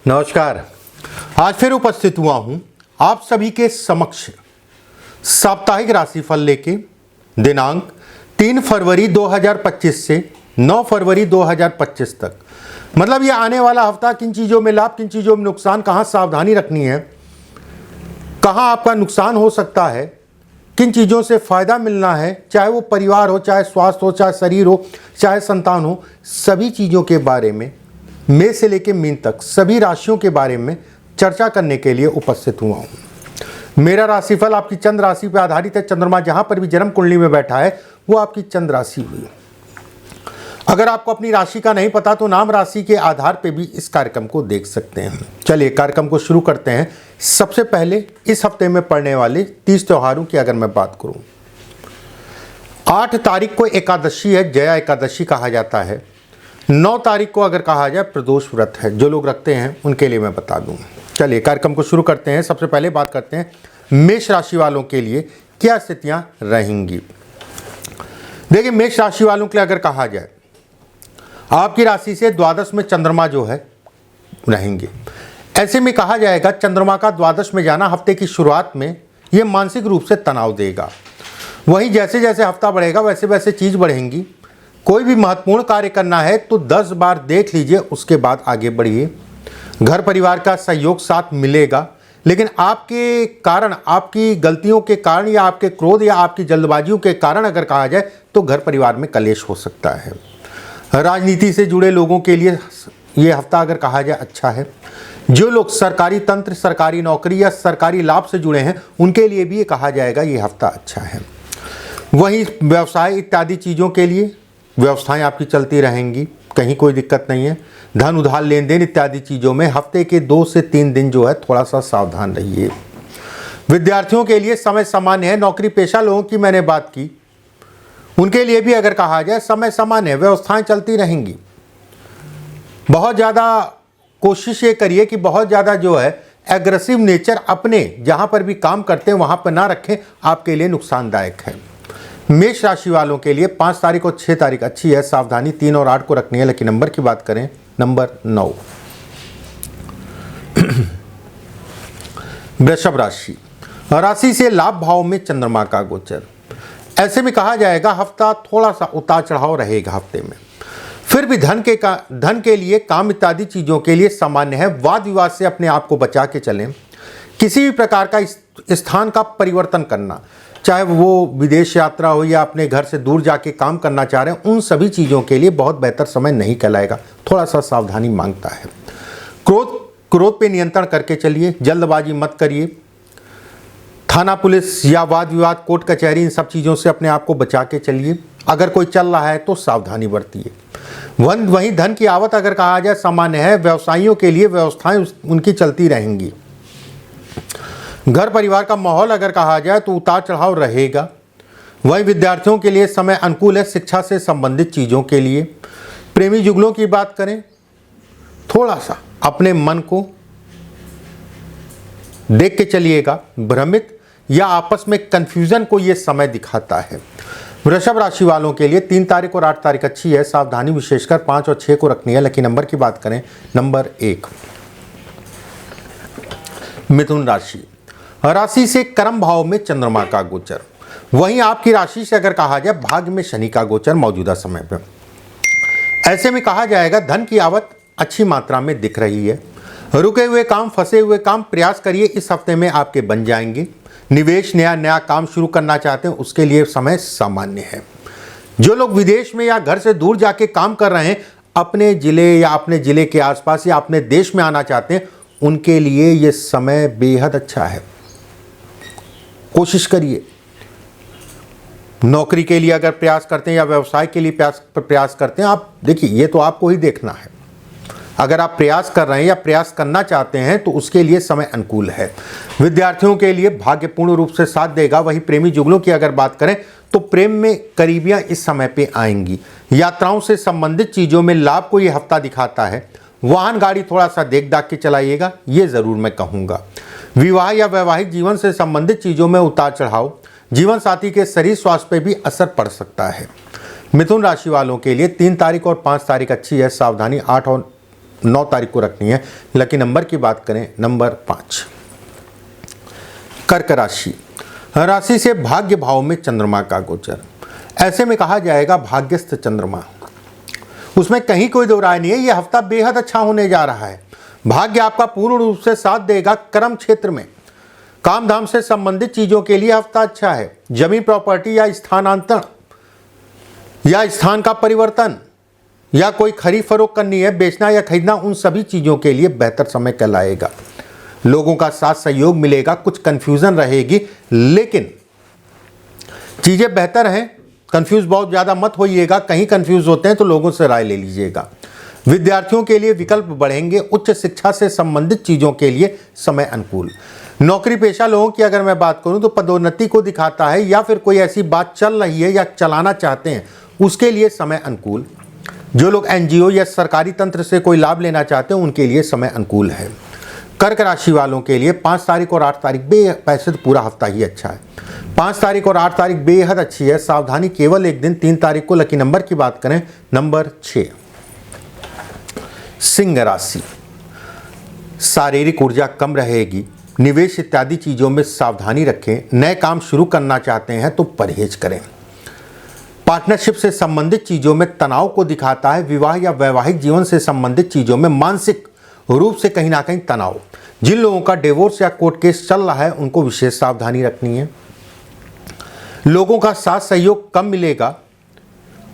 नमस्कार। आज फिर उपस्थित हुआ हूं आप सभी के समक्ष साप्ताहिक राशिफल लेके दिनांक 3 फरवरी 2025 से 9 फरवरी 2025 तक। मतलब ये आने वाला हफ्ता किन चीज़ों में लाभ, किन चीज़ों में नुकसान, कहाँ सावधानी रखनी है, कहाँ आपका नुकसान हो सकता है, किन चीज़ों से फ़ायदा मिलना है, चाहे वो परिवार हो, चाहे स्वास्थ्य हो, चाहे शरीर हो, चाहे संतान हो, सभी चीज़ों के बारे में मेष से लेकर मीन तक सभी राशियों के बारे में चर्चा करने के लिए उपस्थित हुआ हूँ। मेरा राशिफल आपकी चंद्र राशि पर आधारित है। चंद्रमा जहाँ पर भी जन्म कुंडली में बैठा है वो आपकी चंद्र राशि हुई। अगर आपको अपनी राशि का नहीं पता तो नाम राशि के आधार पर भी इस कार्यक्रम को देख सकते हैं। चलिए कार्यक्रम को शुरू करते हैं। सबसे पहले इस हफ्ते में पड़ने वाले 30 त्योहारों की अगर मैं बात करूँ, 8 तारीख को एकादशी है, जया एकादशी कहा जाता है। 9 तारीख को अगर कहा जाए प्रदोष व्रत है। जो लोग रखते हैं उनके लिए मैं बता दूं। चलिए कार्यक्रम को शुरू करते हैं। सबसे पहले बात करते हैं मेष राशि वालों के लिए क्या स्थितियां रहेंगी। देखिए मेष राशि वालों के लिए अगर कहा जाए, आपकी राशि से द्वादश में चंद्रमा जो है रहेंगे। ऐसे में कहा जाएगा चंद्रमा का द्वादश में जाना हफ्ते की शुरुआत में ये मानसिक रूप से तनाव देगा। वहीं जैसे जैसे हफ्ता बढ़ेगा वैसे वैसे चीज़ बढ़ेंगी। कोई भी महत्वपूर्ण कार्य करना है तो 10 बार देख लीजिए, उसके बाद आगे बढ़िए। घर परिवार का सहयोग साथ मिलेगा, लेकिन आपके कारण, आपकी गलतियों के कारण या आपके क्रोध या आपकी जल्दबाजियों के कारण अगर कहा जाए तो घर परिवार में कलेश हो सकता है। राजनीति से जुड़े लोगों के लिए ये हफ्ता अगर कहा जाए अच्छा है। जो लोग सरकारी तंत्र, सरकारी नौकरी या सरकारी लाभ से जुड़े हैं उनके लिए भी ये कहा जाएगा ये हफ्ता अच्छा है। वहीं व्यवसाय इत्यादि चीज़ों के लिए व्यवस्थाएं आपकी चलती रहेंगी, कहीं कोई दिक्कत नहीं है। धन उधार लेन देन इत्यादि चीज़ों में हफ्ते के 2 से 3 दिन जो है थोड़ा सा सावधान रहिए। विद्यार्थियों के लिए समय सामान्य है। नौकरी पेशा लोगों की मैंने बात की, उनके लिए भी अगर कहा जाए समय सामान्य है, व्यवस्थाएं चलती रहेंगी। बहुत ज़्यादा कोशिश ये करिए कि बहुत ज़्यादा जो है एग्रेसिव नेचर अपने जहाँ पर भी काम करते हैं वहाँ पर ना रखें, आपके लिए नुकसानदायक है। मेष राशि वालों के लिए 5 तारीख और 6 तारीख अच्छी है। सावधानी 3 और 8 को रखनी है। लेकिन नंबर की बात करें, नंबर 9। वृषभ राशि, राशि से लाभ भाव में चंद्रमा का गोचर। ऐसे में कहा जाएगा हफ्ता थोड़ा सा उतार चढ़ाव रहेगा हफ्ते में। फिर भी धन के लिए, काम इत्यादि चीज़ों के लिए सामान्य है। वाद विवाद से अपने आप को बचा के चलें। किसी भी प्रकार का स्थान का परिवर्तन करना, चाहे वो विदेश यात्रा हो या अपने घर से दूर जाके काम करना चाह रहे हैं, उन सभी चीज़ों के लिए बहुत बेहतर समय नहीं कहलाएगा। थोड़ा सा सावधानी मांगता है। क्रोध पे नियंत्रण करके चलिए, जल्दबाजी मत करिए। थाना पुलिस या वाद विवाद, कोर्ट कचहरी, इन सब चीज़ों से अपने आप को बचा के चलिए। अगर कोई चल रहा है तो सावधानी बरतिए। वहीं धन की आवक अगर कहा जाए सामान्य है। व्यवसायियों के लिए व्यवस्थाएं उनकी चलती रहेंगी। घर परिवार का माहौल अगर कहा जाए तो उतार चढ़ाव रहेगा। वहीं विद्यार्थियों के लिए समय अनुकूल है शिक्षा से संबंधित चीज़ों के लिए। प्रेमी जुगलों की बात करें, थोड़ा सा अपने मन को देख के चलिएगा। भ्रमित या आपस में कंफ्यूजन को ये समय दिखाता है। वृषभ राशि वालों के लिए 3 तारीख और 8 तारीख अच्छी है। सावधानी विशेषकर 5 और 6 को रखनी है। लेकिन नंबर की बात करें, नंबर 1। मिथुन राशि, राशि से कर्म भाव में चंद्रमा का गोचर। वहीं आपकी राशि से अगर कहा जाए भाग्य में शनि का गोचर मौजूदा समय पर। ऐसे में कहा जाएगा धन की आवक अच्छी मात्रा में दिख रही है। रुके हुए काम, फंसे हुए काम प्रयास करिए, इस हफ्ते में आपके बन जाएंगे। निवेश, नया काम शुरू करना चाहते हैं उसके लिए समय सामान्य है। जो लोग विदेश में या घर से दूर जाके काम कर रहे हैं, अपने जिले या अपने जिले के आसपास या अपने देश में आना चाहते हैं, उनके लिए ये समय बेहद अच्छा है। कोशिश करिए। नौकरी के लिए अगर प्रयास करते हैं या व्यवसाय के लिए प्रयास करते हैं, आप देखिए ये तो आपको ही देखना है। अगर आप प्रयास कर रहे हैं या प्रयास करना चाहते हैं तो उसके लिए समय अनुकूल है। विद्यार्थियों के लिए भाग्यपूर्ण रूप से साथ देगा। वहीं प्रेमी जुगलों की अगर बात करें तो प्रेम में करीबियां इस समय पे आएंगी। यात्राओं से संबंधित चीज़ों में लाभ को ये हफ्ता दिखाता है। वाहन गाड़ी थोड़ा सा देख दाख के चलाइएगा, ये ज़रूर मैं कहूँगा। विवाह या वैवाहिक जीवन से संबंधित चीज़ों में उतार चढ़ाव, जीवन साथी के शरीर स्वास्थ्य पर भी असर पड़ सकता है। मिथुन राशि वालों के लिए 3 तारीख और 5 तारीख अच्छी है। सावधानी 8 और 9 तारीख को रखनी है। लकी नंबर की बात करें नंबर 5। कर्क राशि, राशि से भाग्य भाव में चंद्रमा का गोचर। ऐसे में कहा जाएगा भाग्यस्थ चंद्रमा, उसमें कहीं कोई दो राय नहीं है। यह हफ्ता बेहद अच्छा होने जा रहा है। भाग्य आपका पूर्ण रूप से साथ देगा। कर्म क्षेत्र में काम धाम से संबंधित चीजों के लिए हफ्ता अच्छा है। जमीन प्रॉपर्टी या स्थानांतरण या स्थान का परिवर्तन या कोई खरीद फरोख्त करनी है, बेचना या खरीदना, उन सभी चीजों के लिए बेहतर समय कहलाएगा। लोगों का साथ सहयोग मिलेगा। कुछ कंफ्यूजन रहेगी लेकिन चीजें बेहतर हैं। कंफ्यूज बहुत ज्यादा मत होइएगा। कहीं कंफ्यूज होते हैं तो लोगों से राय ले लीजिएगा। विद्यार्थियों के लिए विकल्प बढ़ेंगे। उच्च शिक्षा से संबंधित चीजों के लिए समय अनुकूल। नौकरी पेशा लोगों की अगर मैं बात करूं तो पदोन्नति को दिखाता है या फिर कोई ऐसी बात चल रही है या चलाना चाहते हैं, उसके लिए समय अनुकूल। जो लोग एनजीओ या सरकारी तंत्र से कोई लाभ लेना चाहते हैं उनके लिए समय अनुकूल है। कर्क राशि वालों के लिए 5 तारीख और 8 तारीख वैसे तो पूरा हफ्ता ही अच्छा है। 5 तारीख और 8 तारीख बेहद अच्छी है। सावधानी केवल एक दिन 3 तारीख को। लकी नंबर की बात करें नंबर 6। सिंह राशि, शारीरिक ऊर्जा कम रहेगी। निवेश इत्यादि चीजों में सावधानी रखें। नए काम शुरू करना चाहते हैं तो परहेज करें। पार्टनरशिप से संबंधित चीजों में तनाव को दिखाता है। विवाह या वैवाहिक जीवन से संबंधित चीजों में मानसिक रूप से कहीं ना कहीं तनाव। जिन लोगों का डिवोर्स या कोर्ट केस चल रहा है उनको विशेष सावधानी रखनी है। लोगों का साथ सहयोग कम मिलेगा।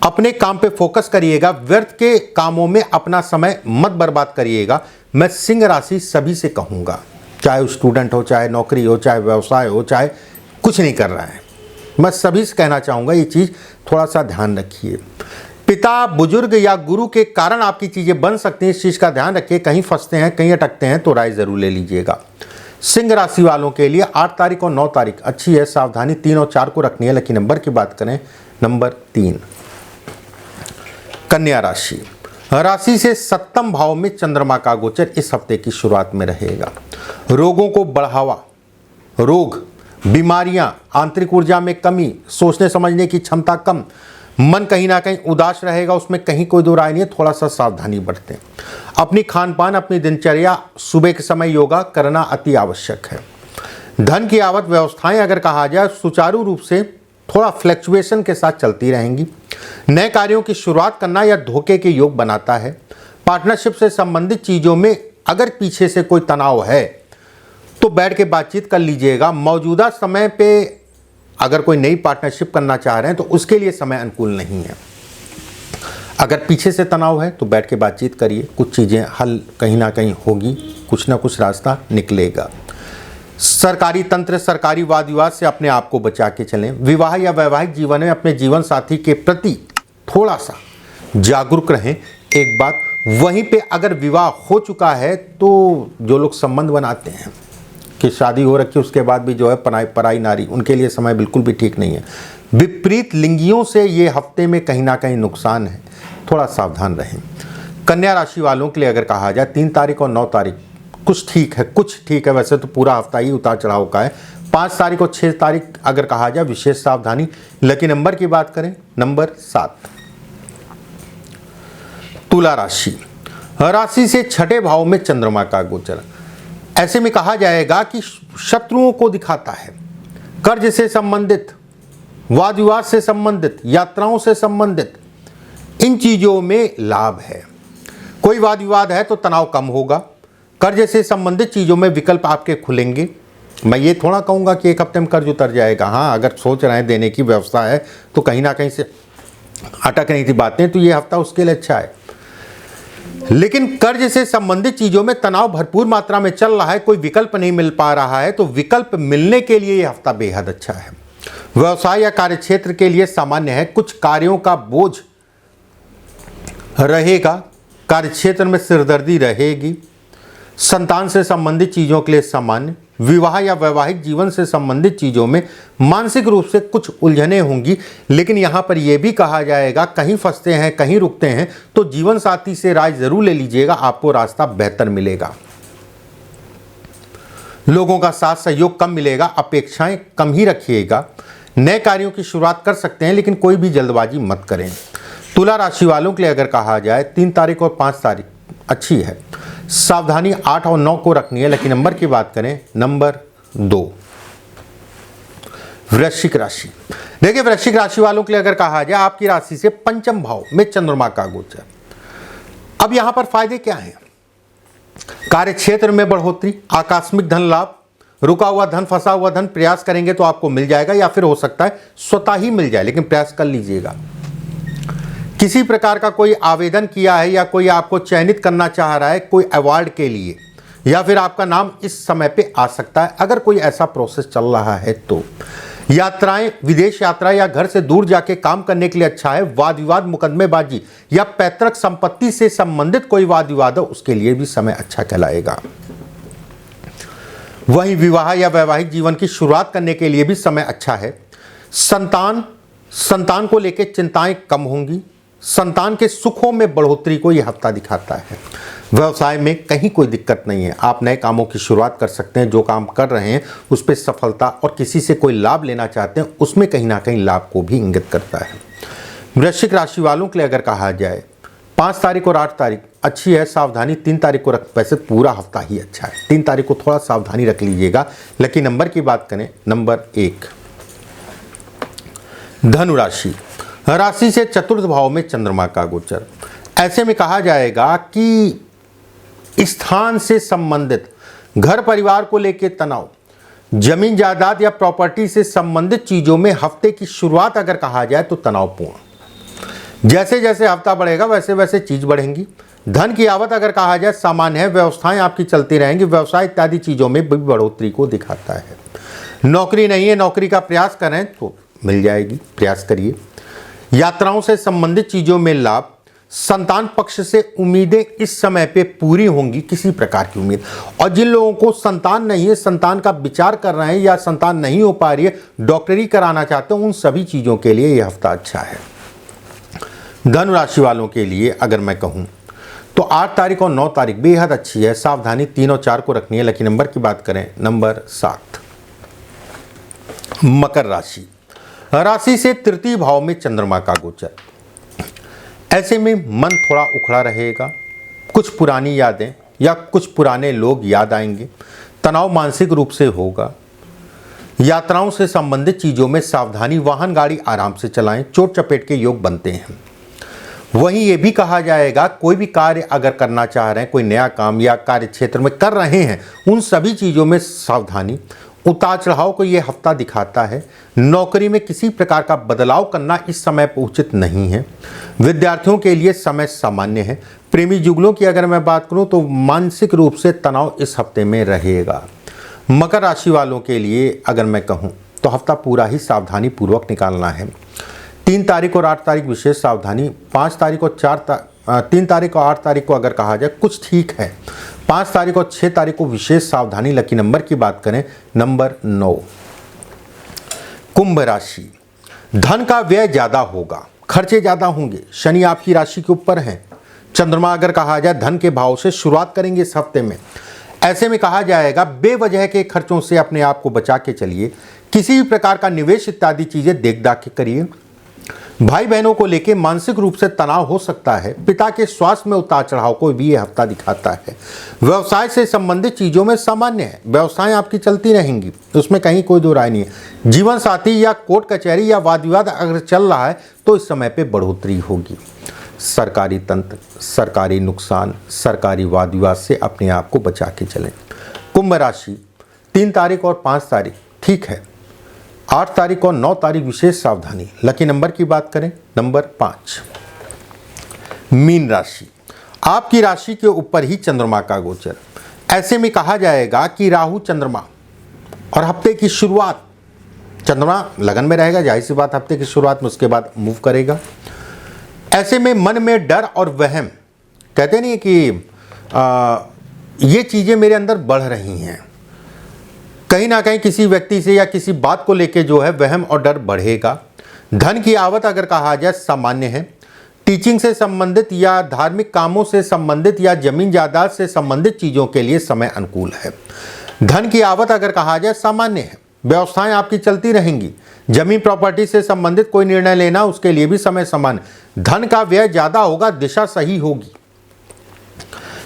अपने काम पे फोकस करिएगा। व्यर्थ के कामों में अपना समय मत बर्बाद करिएगा। मैं सिंह राशि सभी से कहूँगा, चाहे वो स्टूडेंट हो, चाहे नौकरी हो, चाहे व्यवसाय हो, चाहे कुछ नहीं कर रहा है, मैं सभी से कहना चाहूँगा ये चीज़ थोड़ा सा ध्यान रखिए। पिता, बुजुर्ग या गुरु के कारण आपकी चीज़ें बन सकती हैं, इस चीज़ का ध्यान रखिए। कहीं फंसते हैं, कहीं अटकते हैं तो राय ज़रूर ले लीजिएगा। सिंह राशि वालों के लिए 8 तारीख और 9 तारीख अच्छी है। सावधानी 3 और 4 को रखनी है। लकी नंबर की बात करें नंबर 3। कन्या राशि, राशि से 7वें भाव में चंद्रमा का गोचर इस हफ्ते की शुरुआत में रहेगा। रोगों को बढ़ावा, रोग, बीमारियां, आंतरिक ऊर्जा में कमी, सोचने समझने की क्षमता कम, मन कहीं ना कहीं उदास रहेगा, उसमें कहीं कोई दो राय नहीं है। थोड़ा सा सावधानी बरतें। अपनी खान पान, अपनी दिनचर्या, सुबह के समय योगा करना अति आवश्यक है। धन की आवक व्यवस्थाएं अगर कहा जाए सुचारू रूप से थोड़ा फ्लैक्चुएशन के साथ चलती रहेंगी। नए कार्यों की शुरुआत करना या धोखे के योग बनाता है। पार्टनरशिप से संबंधित चीज़ों में अगर पीछे से कोई तनाव है तो बैठ के बातचीत कर लीजिएगा। मौजूदा समय पे अगर कोई नई पार्टनरशिप करना चाह रहे हैं तो उसके लिए समय अनुकूल नहीं है। अगर पीछे से तनाव है तो बैठ के बातचीत करिए। कुछ चीज़ें हल कहीं ना कहीं होगी, कुछ ना कुछ रास्ता निकलेगा। सरकारी तंत्र, सरकारी वाद विवाद से अपने आप को बचा के चलें। विवाह या वैवाहिक जीवन में अपने जीवन साथी के प्रति थोड़ा सा जागरूक रहें। एक बात, वहीं पे अगर विवाह हो चुका है तो जो लोग संबंध बनाते हैं कि शादी हो रखी उसके बाद भी जो है पराई नारी, उनके लिए समय बिल्कुल भी ठीक नहीं है। विपरीत लिंगियों से ये हफ्ते में कहीं ना कहीं नुकसान है, थोड़ा सावधान रहें। कन्या राशि वालों के लिए अगर कहा जाए 3 तारीख और 9 तारीख कुछ ठीक है। वैसे तो पूरा हफ्ता ही उतार चढ़ाव का है। 5 तारीख और 6 तारीख अगर कहा जाए विशेष सावधानी। लकी नंबर की बात करें नंबर 7। तुला राशि, राशि से 6ठे भाव में चंद्रमा का गोचर। ऐसे में कहा जाएगा कि शत्रुओं को दिखाता है। कर्ज से संबंधित, वाद विवाद से संबंधित, यात्राओं से संबंधित इन चीजों में लाभ है। कोई वाद विवाद है तो तनाव कम होगा। कर्ज से संबंधित चीजों में विकल्प आपके खुलेंगे। मैं ये थोड़ा कहूँगा कि एक हफ्ते में कर्ज उतर जाएगा। हाँ, अगर सोच रहे हैं देने की व्यवस्था है तो कहीं ना कहीं से अटक रही थी बातें तो ये हफ्ता उसके लिए अच्छा है। लेकिन कर्ज से संबंधित चीजों में तनाव भरपूर मात्रा में चल रहा है, कोई विकल्प नहीं मिल पा रहा है, तो विकल्प मिलने के लिए ये हफ्ता बेहद अच्छा है। व्यवसाय या कार्यक्षेत्र के लिए सामान्य है। कुछ कार्यों का बोझ रहेगा, कार्यक्षेत्र में सिरदर्दी रहेगी। संतान से संबंधित चीजों के लिए सामान्य। विवाह या वैवाहिक जीवन से संबंधित चीजों में मानसिक रूप से कुछ उलझने होंगी। लेकिन यहाँ पर यह भी कहा जाएगा कहीं फंसते हैं, कहीं रुकते हैं तो जीवन साथी से राय जरूर ले लीजिएगा, आपको रास्ता बेहतर मिलेगा। लोगों का साथ सहयोग कम मिलेगा, अपेक्षाएं कम ही रखिएगा। नए कार्यों की शुरुआत कर सकते हैं लेकिन कोई भी जल्दबाजी मत करें। तुला राशि वालों के लिए अगर कहा जाए 3 तारीख और 5 तारीख अच्छी है। सावधानी 8 और 9 को रखनी है। लकी नंबर की बात करें नंबर 2। वृश्चिक राशि, देखिए वृश्चिक राशि वालों के लिए अगर कहा जाए आपकी राशि से पंचम भाव में चंद्रमा का गोचर। अब यहां पर फायदे क्या हैं? कार्य क्षेत्र में बढ़ोतरी, आकस्मिक धन लाभ, रुका हुआ धन, फंसा हुआ धन प्रयास करेंगे तो आपको मिल जाएगा, या फिर हो सकता है स्वतः ही मिल जाए, लेकिन प्रयास कर लीजिएगा। किसी प्रकार का कोई आवेदन किया है या कोई आपको चयनित करना चाह रहा है कोई अवार्ड के लिए, या फिर आपका नाम इस समय पे आ सकता है, अगर कोई ऐसा प्रोसेस चल रहा है तो। यात्राएं, विदेश यात्रा या घर से दूर जाके काम करने के लिए अच्छा है। वाद विवाद, मुकदमेबाजी या पैतृक संपत्ति से संबंधित कोई वाद विवाद हो उसके लिए भी समय अच्छा कहलाएगा। वहीं विवाह या वैवाहिक जीवन की शुरुआत करने के लिए भी समय अच्छा है। संतान को लेकर चिंताएं कम होंगी। संतान के सुखों में बढ़ोतरी को यह हफ्ता दिखाता है। व्यवसाय में कहीं कोई दिक्कत नहीं है, आप नए कामों की शुरुआत कर सकते हैं। जो काम कर रहे हैं उस पर सफलता, और किसी से कोई लाभ लेना चाहते हैं उसमें कहीं ना कहीं लाभ को भी इंगित करता है। वृश्चिक राशि वालों के लिए अगर कहा जाए 5 तारीख और 8 तारीख अच्छी है। सावधानी 3 तारीख को रख, वैसे पूरा हफ्ता ही अच्छा है, 3 तारीख को थोड़ा सावधानी रख लीजिएगा। लकी नंबर की बात करें नंबर 1। धनु राशि, राशि से चतुर्थ भाव में चंद्रमा का गोचर। ऐसे में कहा जाएगा कि स्थान से संबंधित, घर परिवार को लेकर तनाव, जमीन जायदाद या प्रॉपर्टी से संबंधित चीजों में हफ्ते की शुरुआत अगर कहा जाए तो तनावपूर्ण। जैसे जैसे हफ्ता बढ़ेगा वैसे वैसे चीज बढ़ेंगी। धन की आवक अगर कहा जाए सामान्य है। व्यवस्थाएं आपकी चलती रहेंगी। व्यवसाय इत्यादि चीजों में भी बढ़ोतरी को दिखाता है। नौकरी नहीं है, नौकरी का प्रयास करें तो मिल जाएगी, प्रयास करिए। यात्राओं से संबंधित चीजों में लाभ। संतान पक्ष से उम्मीदें इस समय पे पूरी होंगी, किसी प्रकार की उम्मीद। और जिन लोगों को संतान नहीं है, संतान का विचार कर रहे हैं या संतान नहीं हो पा रही है, डॉक्टरी कराना चाहते हैं, उन सभी चीजों के लिए यह हफ्ता अच्छा है। धनु राशि वालों के लिए अगर मैं कहूं तो 8 तारीख और 9 तारीख बेहद अच्छी है। सावधानी 3 और 4 को रखनी है। लकी नंबर की बात करें नंबर 7। मकर राशि, राशि से तृतीय भाव में चंद्रमा का गोचर। ऐसे में मन थोड़ा उखड़ा रहेगा। कुछ पुरानी यादें या कुछ पुराने लोग याद आएंगे। तनाव मानसिक रूप से होगा। यात्राओं से संबंधित चीजों में सावधानी। वाहन गाड़ी आराम से चलाएं, चोट चपेट के योग बनते हैं। वहीं ये भी कहा जाएगा कोई भी कार्य अगर करना चाह रहे हैं, कोई नया काम या कार्य क्षेत्र में कर रहे हैं, उन सभी चीजों में सावधानी। उतार चढ़ाव को ये हफ्ता दिखाता है। नौकरी में किसी प्रकार का बदलाव करना इस समय पर उचित नहीं है। विद्यार्थियों के लिए समय सामान्य है। प्रेमी जुगलों की अगर मैं बात करूं तो मानसिक रूप से तनाव इस हफ्ते में रहेगा। मकर राशि वालों के लिए अगर मैं कहूं तो हफ्ता पूरा ही सावधानी पूर्वक निकालना है। 3 तारीख और 8 तारीख विशेष सावधानी। 3 तारीख और 8 तारीख को अगर कहा जाए कुछ ठीक है। 5 तारीख और 6 तारीख को विशेष सावधानी। लकी नंबर की बात करें नंबर 9। कुंभ राशि, धन का व्यय ज्यादा होगा, खर्चे ज्यादा होंगे। शनि आपकी राशि के ऊपर हैं। चंद्रमा अगर कहा जाए धन के भाव से शुरुआत करेंगे इस हफ्ते में। ऐसे में कहा जाएगा बेवजह के खर्चों से अपने आप को बचा के चलिए। किसी भी प्रकार का निवेश इत्यादि चीजें देख दाख के करिए। भाई बहनों को लेके मानसिक रूप से तनाव हो सकता है। पिता के स्वास्थ्य में उतार चढ़ाव को भी यह हफ्ता दिखाता है। व्यवसाय से संबंधित चीजों में सामान्य है। व्यवसाय आपकी चलती रहेंगी, उसमें कहीं कोई दो राय नहीं है। जीवन साथी या कोर्ट कचहरी या वाद विवाद अगर चल रहा है तो इस समय पे बढ़ोतरी होगी। सरकारी तंत्र, सरकारी नुकसान, सरकारी वाद विवाद से अपने आप को बचा के चलें। कुंभ राशि, 3 तारीख और 5 तारीख ठीक है। 8 तारीख और 9 तारीख विशेष सावधानी। लकी नंबर की बात करें नंबर 5। मीन राशि, आपकी राशि के ऊपर ही चंद्रमा का गोचर। ऐसे में कहा जाएगा कि राहु चंद्रमा और हफ्ते की शुरुआत, चंद्रमा लगन में रहेगा, जाहिर सी बात हफ्ते की शुरुआत में, उसके बाद मूव करेगा। ऐसे में मन में डर और वहम, कहते नहीं कि ये चीजें मेरे अंदर बढ़ रही हैं, कहीं ना कहीं किसी व्यक्ति से या किसी बात को लेके जो है वहम और डर बढ़ेगा। धन की आवक अगर कहा जाए सामान्य है। टीचिंग से संबंधित या धार्मिक कामों से संबंधित या जमीन जायदाद से संबंधित चीजों के लिए समय अनुकूल है। धन की आवक अगर कहा जाए सामान्य है। व्यवस्थाएं आपकी चलती रहेंगी। जमीन प्रॉपर्टी से संबंधित कोई निर्णय लेना उसके लिए भी समय समान। धन का व्यय ज्यादा होगा, दिशा सही होगी।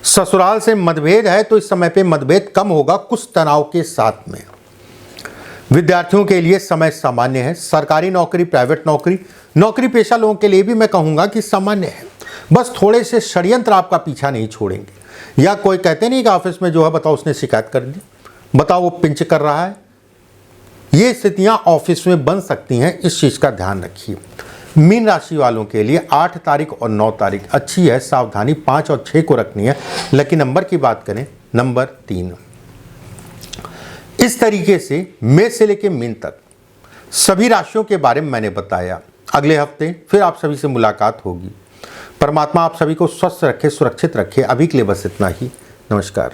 ससुराल से मतभेद है तो इस समय पे मतभेद कम होगा कुछ तनाव के साथ में। विद्यार्थियों के लिए समय सामान्य है। सरकारी नौकरी, प्राइवेट नौकरी, नौकरी पेशा लोगों के लिए भी मैं कहूँगा कि सामान्य है। बस थोड़े से षड्यंत्र आपका पीछा नहीं छोड़ेंगे। या कोई कहते नहीं कि ऑफिस में जो है बताओ उसने शिकायत कर दी, बताओ वो पिंच कर रहा है, ये स्थितियाँ ऑफिस में बन सकती हैं, इस चीज़ का ध्यान रखिए। मीन राशि वालों के लिए 8 तारीख और 9 तारीख अच्छी है, सावधानी 5 और 6 को रखनी है। लकी नंबर की बात करें नंबर 3। इस तरीके से मेष से लेकर मीन तक सभी राशियों के बारे में मैंने बताया। अगले हफ्ते फिर आप सभी से मुलाकात होगी। परमात्मा आप सभी को स्वस्थ रखे, सुरक्षित रखे। अभी के लिए बस इतना ही। नमस्कार।